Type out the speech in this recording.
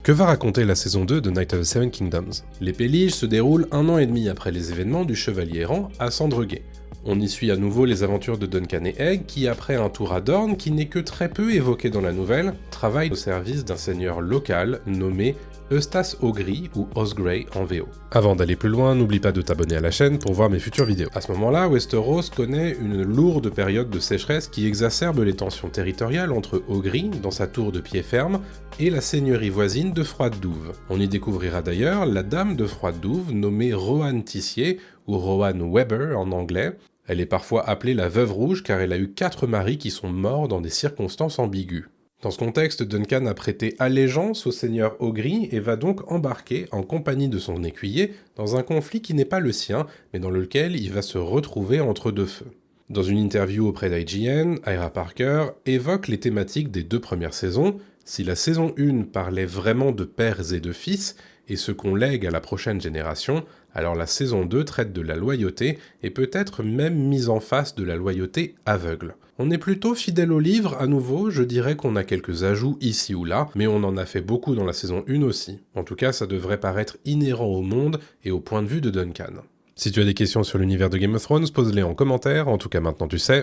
Que va raconter la saison 2 de Night of the Seven Kingdoms? L'Épée Lige se déroule 1 an et demi après les événements du Chevalier Errant à Sandreguet. On y suit à nouveau les aventures de Duncan et Egg qui, après un tour à Dorne qui n'est que très peu évoqué dans la nouvelle, travaillent au service d'un seigneur local nommé Eustace O'Grey ou Osgrey en VO. Avant d'aller plus loin, n'oublie pas de t'abonner à la chaîne pour voir mes futures vidéos. À ce moment-là, Westeros connaît une lourde période de sécheresse qui exacerbe les tensions territoriales entre O'Grey, dans sa tour de pied ferme, et la seigneurie voisine de Froide-Douve. On y découvrira d'ailleurs la dame de Froide-Douve nommée Rohanne Tissier, ou Rohanne Weber en anglais. Elle est parfois appelée la Veuve Rouge car elle a eu 4 maris qui sont morts dans des circonstances ambiguës. Dans ce contexte, Duncan a prêté allégeance au seigneur O'Grey et va donc embarquer, en compagnie de son écuyer, dans un conflit qui n'est pas le sien, mais dans lequel il va se retrouver entre deux feux. Dans une interview auprès d'IGN, Ira Parker évoque les thématiques des 2 premières saisons. Si la saison 1 parlait vraiment de pères et de fils, et ce qu'on lègue à la prochaine génération, alors la saison 2 traite de la loyauté, et peut-être même mise en face de la loyauté aveugle. On est plutôt fidèle au livre, à nouveau, je dirais qu'on a quelques ajouts ici ou là, mais on en a fait beaucoup dans la saison 1 aussi. En tout cas, ça devrait paraître inhérent au monde et au point de vue de Duncan. Si tu as des questions sur l'univers de Game of Thrones, pose-les en commentaire, en tout cas maintenant tu sais.